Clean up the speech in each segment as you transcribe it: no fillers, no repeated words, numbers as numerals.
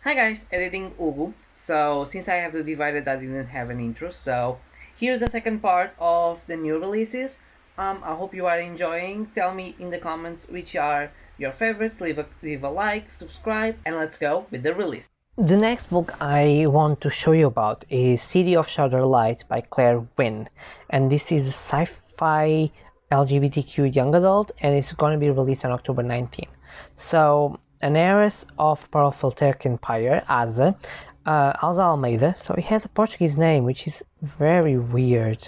Hi guys, editing Ugu. So since I have to divide it, I didn't have an intro. So here's the second part of the new releases. I hope you are enjoying. Tell me in the comments which are your favorites. Leave a like, subscribe, and let's go with the release. The next book I want to show you about is City of Shattered Light by Claire Wynn, and this is a sci-fi LGBTQ young adult, and it's going to be released on October 19th. So an heiress of powerful Turk Empire, Asa Almeida, so he has a Portuguese name, which is very weird,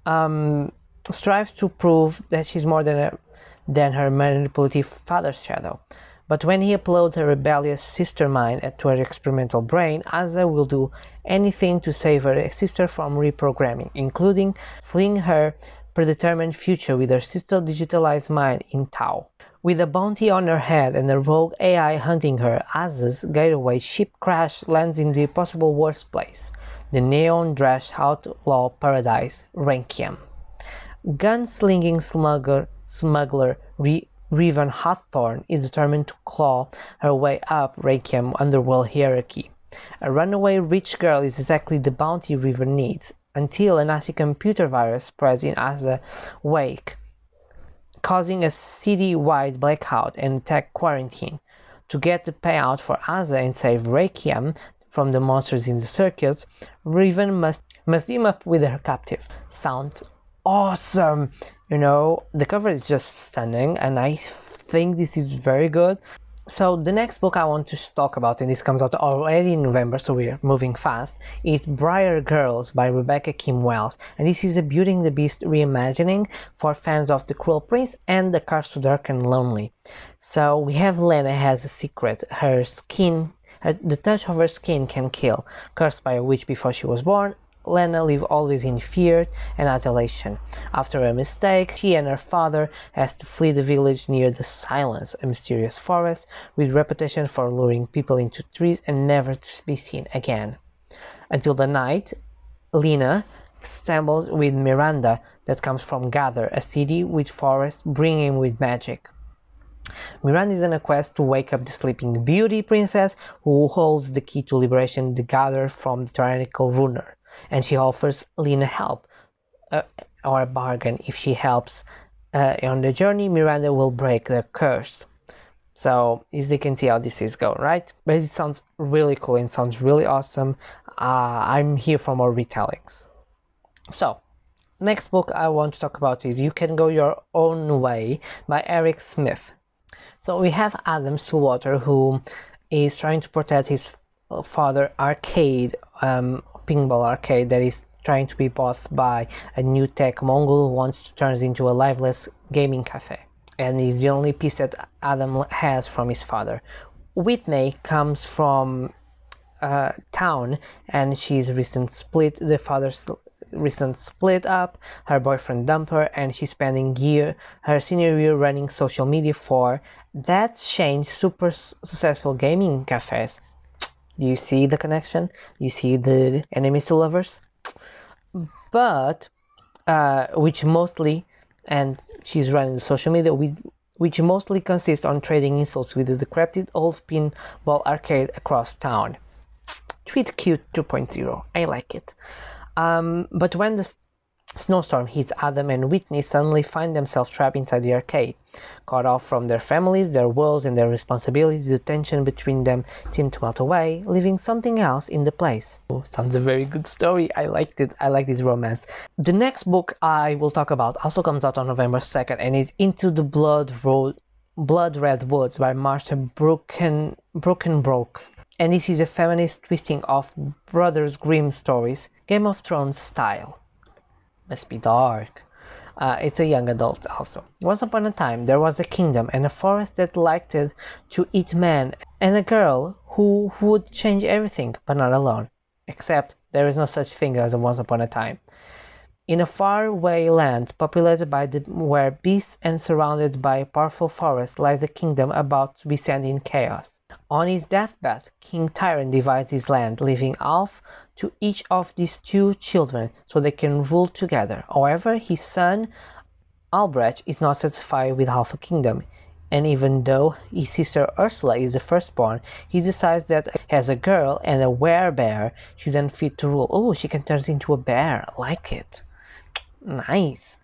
um, strives to prove that she's more than her manipulative father's shadow. But when he uploads her rebellious sister mind to her experimental brain, Asa will do anything to save her sister from reprogramming, including fleeing her predetermined future with her sister's digitalized mind in Tau. With a bounty on her head and a rogue AI hunting her, Asa's getaway ship crash lands in the possible worst place, the neon-dressed outlaw paradise, Rankium. Gunslinging smuggler Revan Hawthorne is determined to claw her way up Rankium underworld hierarchy. A runaway rich girl is exactly the bounty Revan needs, until a nasty computer virus spreads in Asa's wake, causing a city-wide blackout and tech quarantine. To get the payout for Asa and save Rakiam from the monsters in the circuit, Raven must team up with her captive. Sounds awesome! The cover is just stunning, and I think this is very good. So the next book I want to talk about, and this comes out already in November, so we're moving fast, is Briar Girls by Rebecca Kim Wells. And this is a Beauty and the Beast reimagining for fans of The Cruel Prince and The Curse to Dark and Lonely. So we have Lena has a secret. The touch of her skin can kill. Cursed by a witch before she was born, Lena lived always in fear and isolation. After a mistake, she and her father has to flee the village near the Silence, a mysterious forest with reputation for luring people into trees and never to be seen again. Until the night, Lena stumbles with Miranda that comes from Gather, a city with forests brimming with magic. Miranda is on a quest to wake up the sleeping beauty princess who holds the key to liberation the Gather from the tyrannical ruler. And she offers Lena help, or a bargain. If she helps on the journey, Miranda will break the curse. So as you can see how this is going, right? But it sounds really cool and sounds really awesome. I'm here for more retellings. So next book I want to talk about is You Can Go Your Own Way by Eric Smith. So we have Adam Stillwater, who is trying to protect his father arcade, pinball arcade that is trying to be bought by a new tech Mongol who wants to turn it into a lifeless gaming cafe. And is the only piece that Adam has from his father. Whitney comes from town, and she's the father's recent split up, her boyfriend dumped her, and she's spending her senior year running social media for That's Shane's super successful gaming cafes. Do you see the connection? You see the enemies to lovers? But, which mostly, and she's running the social media, which mostly consists on trading insults with the decrepit old pinball arcade across town. Tweet cute 2.0. I like it. But when the snowstorm hits, Adam and Whitney suddenly find themselves trapped inside the arcade. Caught off from their families, their worlds, and their responsibility, the tension between them seemed to melt away, leaving something else in the place. Oh, sounds a very good story. I liked it. I like this romance. The next book I will talk about also comes out on November 2nd and is Into the Blood Red Woods by Martha Brokenbroke. And this is a feminist twisting of Brothers Grimm stories, Game of Thrones style. Must be dark. It's a young adult also. Once upon a time, there was a kingdom and a forest that liked to eat men, and a girl who would change everything, but not alone. Except there is no such thing as a once upon a time. In a faraway land populated by where beasts and surrounded by a powerful forest lies a kingdom about to descend in chaos. On his deathbed, King Tyron divides his land, leaving half to each of these two children so they can rule together. However, his son Albrecht is not satisfied with half a kingdom. And even though his sister Ursula is the firstborn, he decides that as a girl and a werebear, she's unfit to rule. Oh, she can turn into a bear. I like it. Nice.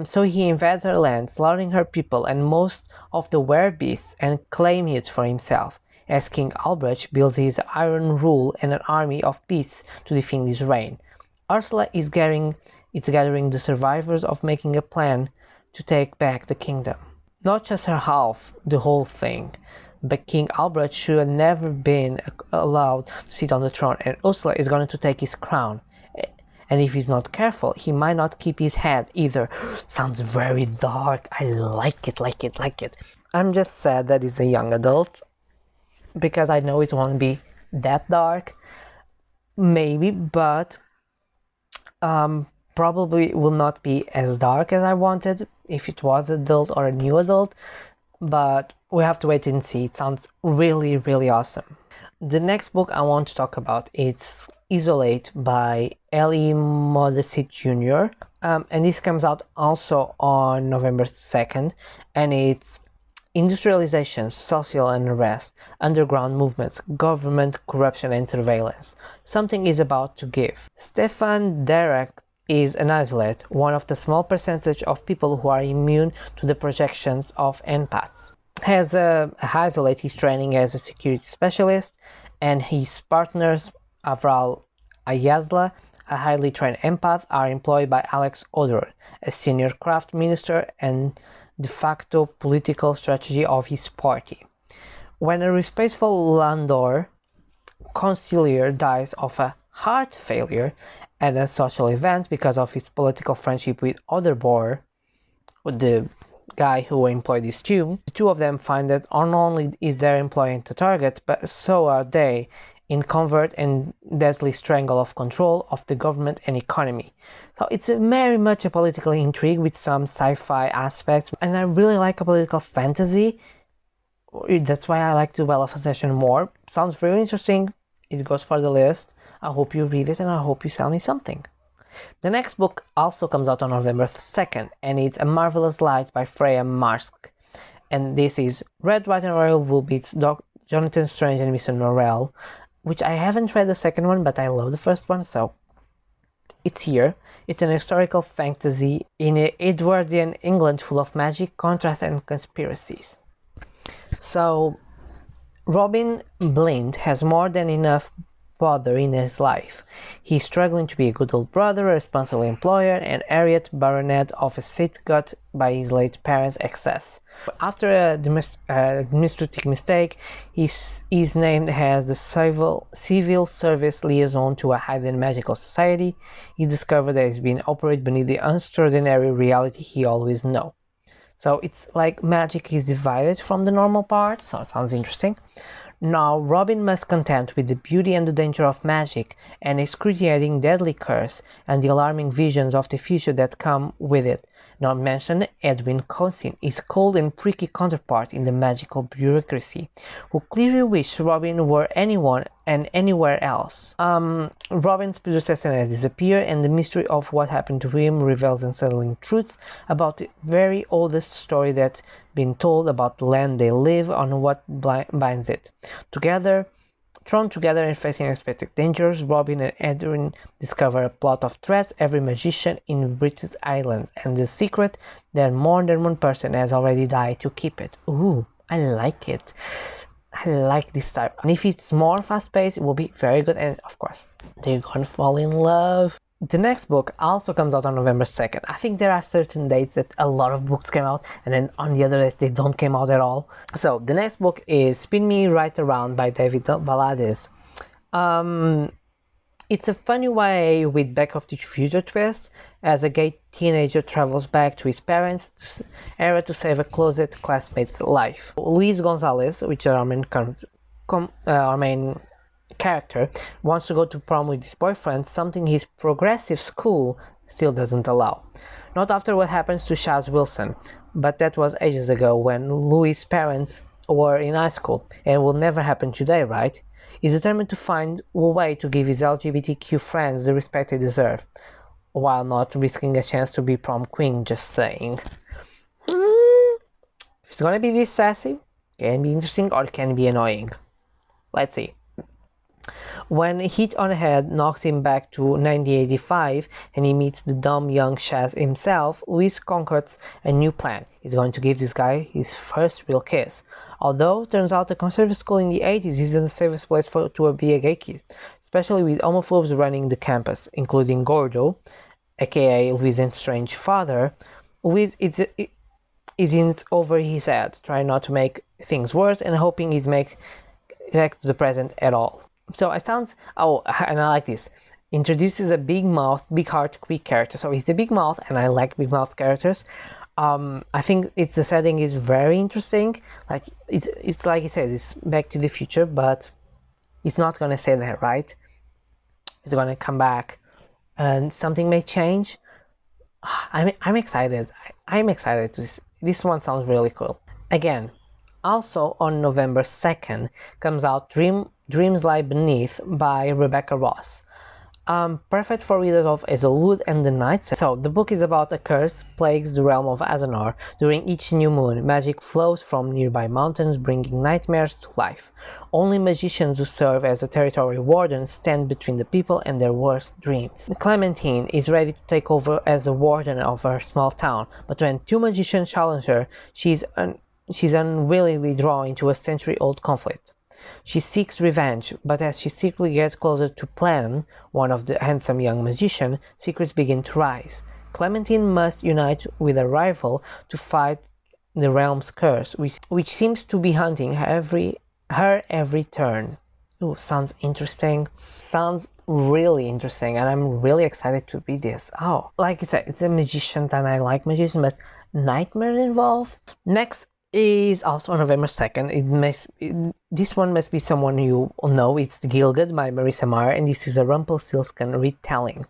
So he invades her land, slaughtering her people and most of the werebeasts, and claiming it for himself, as King Albrecht builds his iron rule and an army of beasts to defend his reign. Ursula is gathering the survivors of making a plan to take back the kingdom. Not just her half, the whole thing. But King Albrecht should have never been allowed to sit on the throne, and Ursula is going to take his crown. And if he's not careful, he might not keep his head either. Sounds very dark. I like it. I'm just sad that it's a young adult, because I know it won't be that dark. Maybe, but probably will not be as dark as I wanted if it was adult or a new adult, but we have to wait and see. It sounds really, really awesome. The next book I want to talk about is Isolate by L.E. Modesitt Jr. And this comes out also on November 2nd, and it's industrialization, social unrest, underground movements, government corruption and surveillance. Something is about to give. Stefan Derek is an isolate, one of the small percentage of people who are immune to the projections of empaths. As a isolate, he's training as a security specialist, and his partners, Avral Ayazla, a highly trained empath, are employed by Alex Odor, a senior craft minister and de facto political strategy of his party. When a respectful Landor conciliar dies of a heart failure at a social event because of his political friendship with Oderbor, the guy who employed these two, the two of them find that not only is their employee the target, but so are they in covert and deadly strangle of control of the government and economy. So it's very much a political intrigue with some sci-fi aspects, and I really like a political fantasy. That's why I like Duel of Succession more. Sounds very interesting. It goes for the list. I hope you read it, and I hope you sell me something. The next book also comes out on November 2nd, and it's A Marvelous Light by Freya Marsk. And this is Red, White and Royal Blue beats Jonathan Strange and Mr. Norrell, which I haven't read the second one, but I love the first one, so it's here. It's an historical fantasy in an Edwardian England full of magic, contrast and conspiracies. So, Robin Blind has more than enough bother in his life. He's struggling to be a good old brother, a responsible employer, and Harriet Baronet of a seat got by his late parents' excess. After an administrative mistake, he's named as the civil service liaison to a hidden magical society. He discovered that he's been operated beneath the extraordinary reality he always knew. So it's like magic is divided from the normal part, so it sounds interesting. Now Robin must contend with the beauty and the danger of magic, and excruciating deadly curse, and the alarming visions of the future that come with it. Not mention Edwin Cousin, his cold and pricky counterpart in the magical bureaucracy, who clearly wished Robin were anyone and anywhere else. Robin's predecessor has disappeared, and the mystery of what happened to him reveals unsettling truths about the very oldest story that's been told about the land they live on, what binds it. Thrown together and facing unexpected dangers, Robin and Edwin discover a plot of threats every magician in British Islands, and the secret that more than one person has already died to keep it. Ooh, I like it. I like this type. And if it's more fast-paced, it will be very good, and of course, they're gonna fall in love. The next book also comes out on November 2nd. I think there are certain dates that a lot of books came out, and then on the other days they don't come out at all. So the next book is Spin Me Right Around by David Valades. It's a funny way with Back of the Future twist, as a gay teenager travels back to his parents' era to save a closet classmate's life. Luis Gonzalez, which is our main character, wants to go to prom with his boyfriend, something his progressive school still doesn't allow. Not after what happens to Chaz Wilson, but that was ages ago when Louis' parents were in high school, and will never happen today, right? He's determined to find a way to give his LGBTQ friends the respect they deserve, while not risking a chance to be prom queen, just saying. it's gonna be this sassy, can be interesting, or can be annoying. Let's see. When a hit on the head knocks him back to 1985 and he meets the dumb young Shaz himself, Luis concocts a new plan. He's going to give this guy his first real kiss. Although, turns out a conservative school in the 80s isn't the safest place to be a gay kid, especially with homophobes running the campus, including Gordo, aka Luis's strange father. Luis is in over his head, trying not to make things worse and hoping he's make back to the present at all. So it sounds, oh, and I like this, introduces a big mouth, big heart, quick character. So he's a big mouth, and I like big mouth characters. I think the setting is very interesting. Like it's like he says, it's Back to the Future, but it's not gonna say that, right? It's gonna come back, and something may change. I'm excited. I'm excited to this one sounds really cool. Again, also on November 2nd comes out Dreams Lie Beneath by Rebecca Ross. Perfect for readers of Hazelwood and the Night. So the book is about a curse plagues the realm of Azanar. During each new moon, magic flows from nearby mountains, bringing nightmares to life. Only magicians who serve as a territory warden stand between the people and their worst dreams. Clementine is ready to take over as a warden of her small town, but when two magicians challenge her, she's unwillingly drawn into a century-old conflict. She seeks revenge, but as she secretly gets closer to Plan, one of the handsome young magician, secrets begin to rise. Clementine must unite with a rival to fight the realm's curse, which seems to be hunting her every turn. Ooh, sounds interesting. Sounds really interesting, and I'm really excited to read this. Oh, like I said, it's a magician, and I like magicians, but nightmares involved. Next is also on November 2nd. This one must be someone you know. It's Gilded by Marissa Meyer, and this is a Rumpelstiltskin retelling.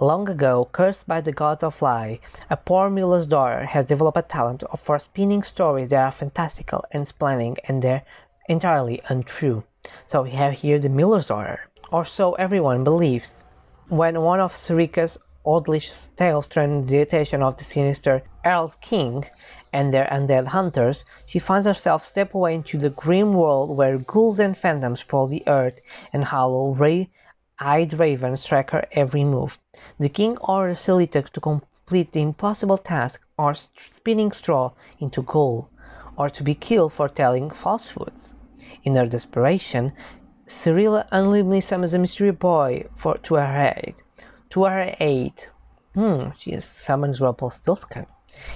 Long ago, cursed by the gods of lie, a poor miller's daughter has developed a talent for spinning stories that are fantastical and splendid, and they're entirely untrue. So we have here the miller's daughter, or so everyone believes. When one of Sarika's Oldlish tales turn the attention of the sinister Earl's King and their undead hunters, she finds herself step away into the grim world where ghouls and phantoms prowl the earth and hollow-eyed ravens track her every move. The king orders Selita to complete the impossible task, or spinning straw into gold, or to be killed for telling falsehoods. In her desperation, Cyrilla unwillingly summons a mystery boy to her aid. She summons Rumpelstiltskin.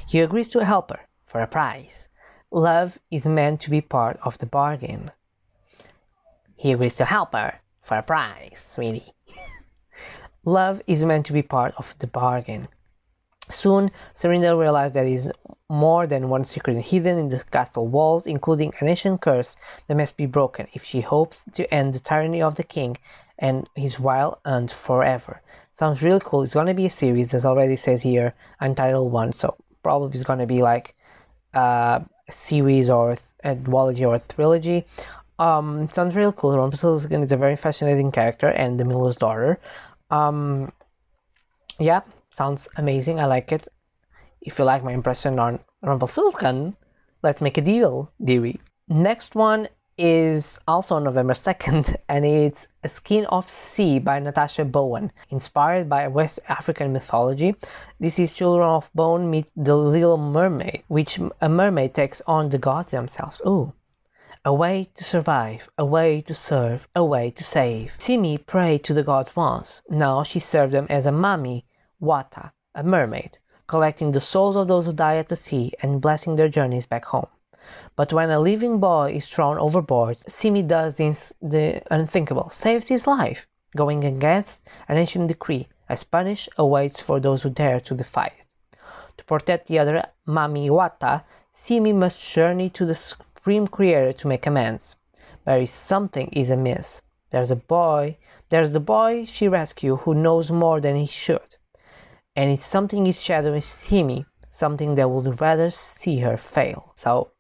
He agrees to help her for a price. Love is meant to be part of the bargain. He agrees to help her for a price, sweetie. Love is meant to be part of the bargain. Soon, Serena realizes there is more than one secret hidden in the castle walls, including an ancient curse that must be broken if she hopes to end the tyranny of the king and his wild hunt forever. Sounds really cool. It's going to be a series, as already says here, Untitled One, so probably it's going to be like a series or a duology or a trilogy. Sounds real cool. Rumpelstiltskin is a very fascinating character, and the miller's daughter. Yeah, sounds amazing. I like it. If you like my impression on Rumpelstiltskin, let's make a deal, dearie. Next one is also on November 2nd, and it's A Skin of Sea by Natasha Bowen. Inspired by West African mythology, this is Children of Bone meet The Little Mermaid, which a mermaid takes on the gods themselves. Ooh. A way to survive, a way to serve, a way to save. Simi prayed to the gods once. Now she served them as a mami, Wata, a mermaid, collecting the souls of those who die at the sea and blessing their journeys back home. But when a living boy is thrown overboard, Simi does the unthinkable, saves his life, going against an ancient decree, as punish awaits for those who dare to defy it. To protect the other Mami Wata, Simi must journey to the Supreme Creator to make amends. But something is amiss. There's the boy she rescued who knows more than he should. And it's something is shadowing Simi, something that would rather see her fail. So,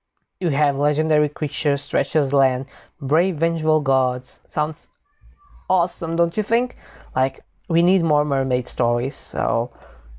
you have legendary creatures, treacherous land, brave, vengeful gods. Sounds awesome, don't you think? Like, we need more mermaid stories, so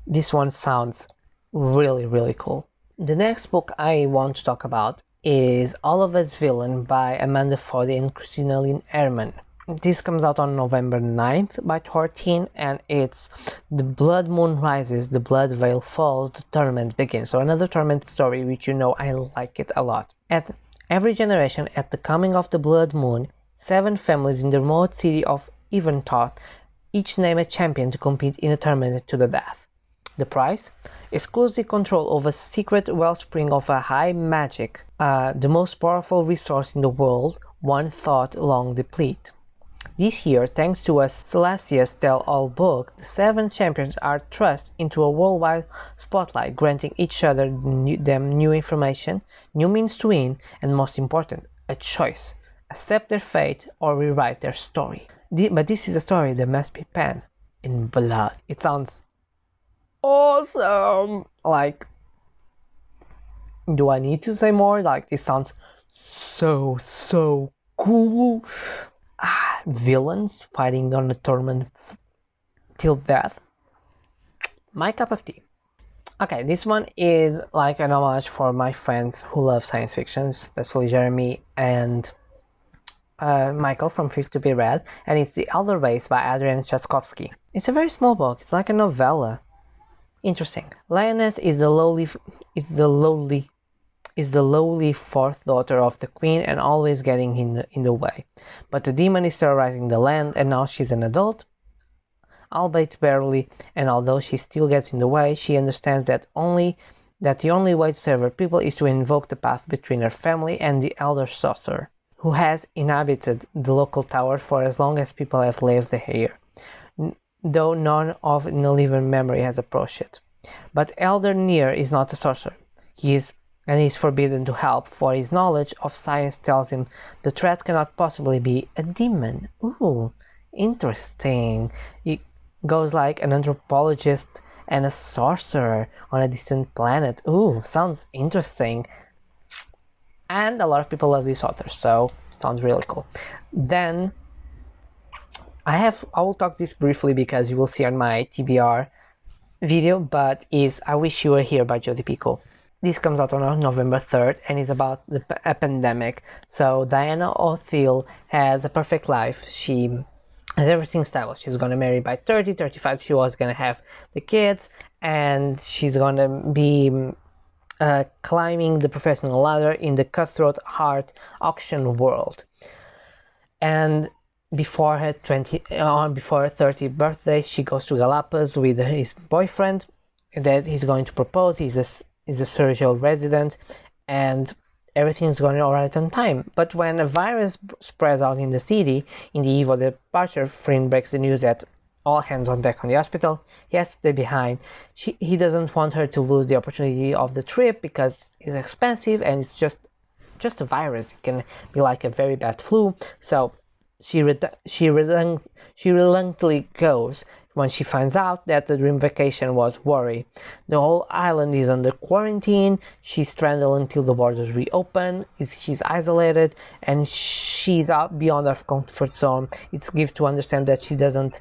this one sounds really, really cool. The next book I want to talk about is Oliver's Villain by Amanda Foddy and Christina Lynn Ehrman. This comes out on November 9th by Torteen, and it's The Blood Moon Rises, the Blood Veil Falls, the Tournament Begins. So another tournament story, which you know I like it a lot. At every generation, at the coming of the Blood Moon, 7 families in the remote city of Eventhoth each name a champion to compete in a tournament to the death. The prize? Exclusive control over a secret wellspring of a high magic, the most powerful resource in the world, one thought long deplete. This year, thanks to a Celestia's tell-all book, the 7 champions are thrust into a worldwide spotlight, granting each other them new information, new means to win, and most important, a choice. Accept their fate or rewrite their story. But this is a story that must be penned in blood. It sounds awesome! Like, do I need to say more? Like, this sounds so cool. Villains fighting on a tournament till death. My cup of tea. Okay, this one is like an homage for my friends who love science fiction, especially Jeremy and Michael from Fifth to Be Read, and it's The Elder Race by Adrian Tchaikovsky. It's a very small book. It's like a novella. Interesting. Lioness is the lowly fourth daughter of the queen and always getting in the way. But the demon is terrorizing the land, and now she's an adult, albeit barely, and although she still gets in the way, she understands that the only way to save her people is to invoke the path between her family and the elder sorcerer, who has inhabited the local tower for as long as people have lived here, though none of in living memory has approached it. But Elder Near is not a sorcerer. He is forbidden to help, for his knowledge of science tells him the threat cannot possibly be a demon. Ooh, interesting. He goes like an anthropologist and a sorcerer on a distant planet. Ooh, sounds interesting. And a lot of people love this author, so sounds really cool. Then I will talk this briefly because you will see on my TBR video, but is I Wish You Were Here by Jodi Picoult. This comes out on November 3rd and is about a pandemic. So Diana O'Theil has a perfect life. She has everything established. She's going to marry by 30, 35. She was going to have the kids, and she's going to be climbing the professional ladder in the cutthroat art auction world. And before her 30th birthday, she goes to Galapagos with his boyfriend that he's going to propose. He's a Sergio resident, and everything's going alright on time. But when a virus spreads out in the city, in the eve of the departure, Flynn breaks the news that all hands on deck on the hospital. He has to stay behind. He doesn't want her to lose the opportunity of the trip because it's expensive and it's just a virus. It can be like a very bad flu. So she reluctantly goes when she finds out that the dream vacation was worry. The whole island is under quarantine. She's stranded until the borders reopen. She's isolated and she's out beyond her comfort zone. It gives to understand that she doesn't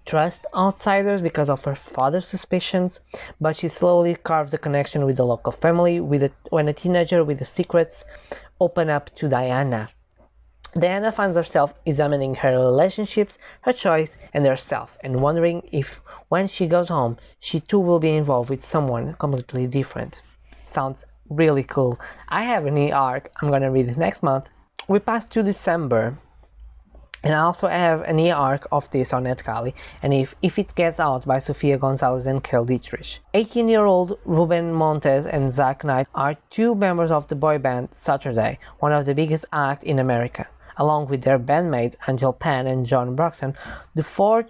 trust outsiders because of her father's suspicions, but she slowly carves a connection with the local family when a teenager with the secrets open up to Diana. Diana finds herself examining her relationships, her choice, and herself, and wondering if, when she goes home, she too will be involved with someone completely different. Sounds really cool. I have an e-arc. I'm gonna read it next month. We passed to December, and I also have an e-arc of this on NetGalley, and if It Gets Out by Sofia Gonzalez and Kel Dietrich. 18-year-old Ruben Montes and Zach Knight are 2 members of the boy band Saturday, one of the biggest acts in America. Along with their bandmates Angel Pan and John Broxton, the four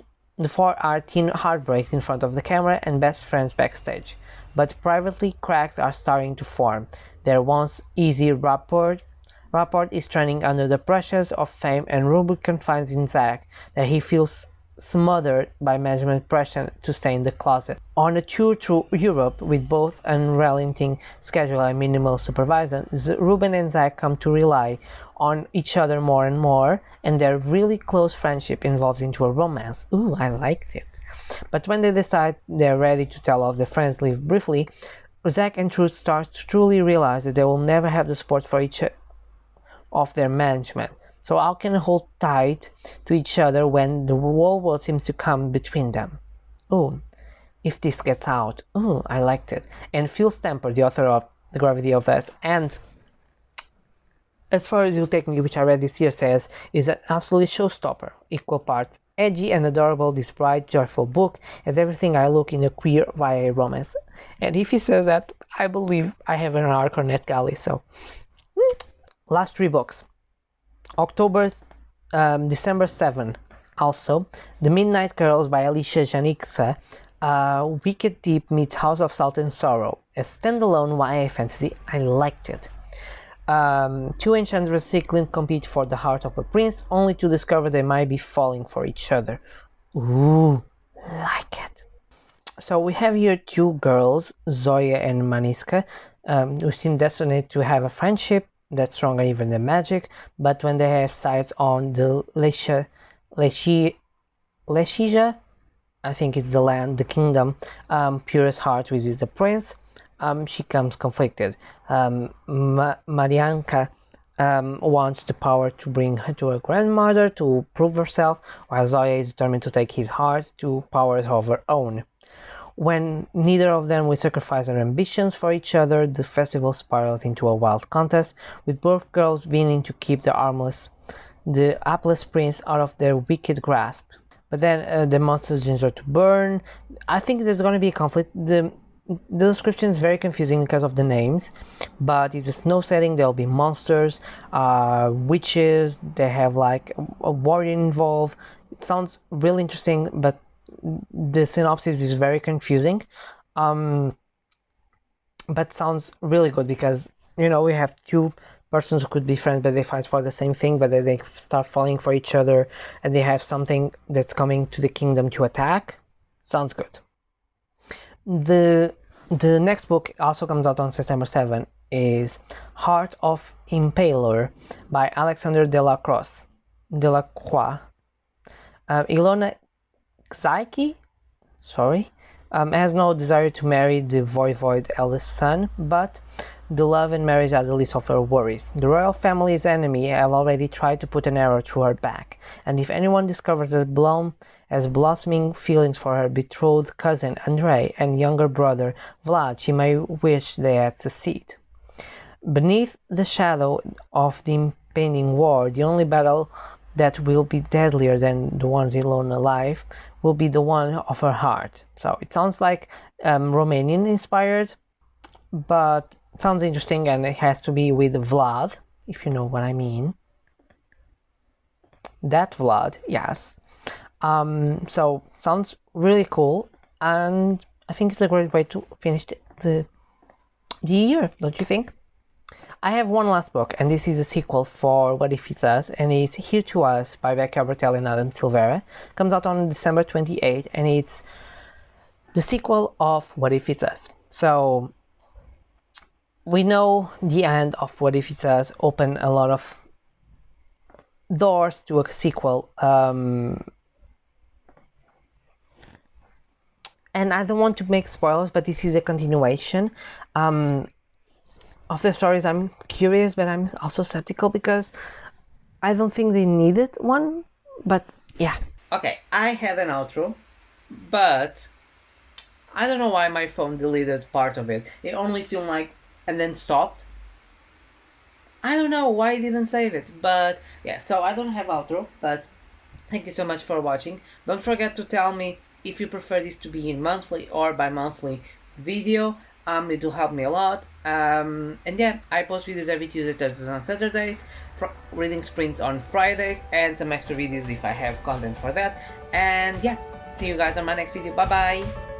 are teen heartbreaks in front of the camera and best friends backstage. But privately, cracks are starting to form. Their once easy rapport is trending under the pressures of fame, and Ruben confides in Zach that he feels smothered by management pressure to stay in the closet. On a tour through Europe with both unrelenting schedule and minimal supervision, Ruben and Zach come to rely on each other more and more, and their really close friendship evolves into a romance. Ooh, I liked it. But when they decide they're ready to tell off their friends, leave briefly, Zack and Truth start to truly realize that they will never have the support for each of their management. So how can they hold tight to each other when the whole world seems to come between them? Oh, if this gets out. Oh, I liked it. And Phil Stamper, the author of The Gravity of Us, and As Far As You'll Take Me, which I read this year, says is an absolute showstopper. Equal parts edgy and adorable, this bright, joyful book has everything I look in a queer YA romance. And if he says that, I believe I have an arc on NetGalley, so. Last 3 books. December 7. Also, The Midnight Girls by Alicia Janiksa. Wicked Deep meets House of Salt and Sorrow. A standalone YA fantasy. I liked it. 2 enchantress seekling compete for the heart of a prince, only to discover they might be falling for each other. Ooh, like it. So we have here 2 girls, Zoya and Maniska, who seem destined to have a friendship that's stronger even than magic, but when they have sights on the Leshija, I think it's the land, the kingdom, purest heart visits the prince. She comes conflicted. Marianka wants the power to bring her to her grandmother to prove herself, while Zoya is determined to take his heart to powers of her own. When neither of them will sacrifice their ambitions for each other, the festival spirals into a wild contest, with both girls winning to keep the hapless prince out of their wicked grasp. But then the monsters danger to burn. I think there's going to be a conflict. The description is very confusing because of the names, but it's a snow setting. There'll be monsters, witches. They have like a warrior involved. It sounds really interesting, but the synopsis is very confusing. But sounds really good because we have 2 persons who could be friends, but they fight for the same thing, but then they start falling for each other, and they have something that's coming to the kingdom to attack. Sounds good. The next book also comes out on September 7 is Heart of Impaler by Alexander Delacroix. Ilona Xaiki, has no desire to marry the voivode eldest son, but the love and marriage are the least of her worries. The royal family's enemy have already tried to put an arrow through her back, and if anyone discovers that Blom has blossoming feelings for her betrothed cousin Andrei and younger brother Vlad, she may wish they had succeeded. Beneath the shadow of the impending war, the only battle that will be deadlier than the ones Ilona alive will be the one of her heart. So it sounds like Romanian inspired, but sounds interesting, and it has to be with Vlad, if you know what I mean. That Vlad, yes. So sounds really cool, and I think it's a great way to finish the year, don't you think? I have one last book, and this is a sequel for What If It's Us, and it's Here to Us by Becca Bertelli and Adam Silvera. Comes out on December 28, and it's the sequel of What If It's Us. So we know the end of What If It's Us opened a lot of doors to a sequel. And I don't want to make spoilers, but this is a continuation of the stories. I'm curious, but I'm also skeptical because I don't think they needed one. But yeah. Okay, I had an outro, but I don't know why my phone deleted part of it. It only filmed like and then stopped. I don't know why it didn't save it, but yeah, so I don't have outro, but thank you so much for watching. Don't forget to tell me if you prefer this to be in monthly or bi-monthly video. It will help me a lot. And yeah, I post videos every Tuesday, Thursdays, and Saturdays, reading sprints on Fridays, and some extra videos if I have content for that. And yeah, see you guys on my next video. Bye bye.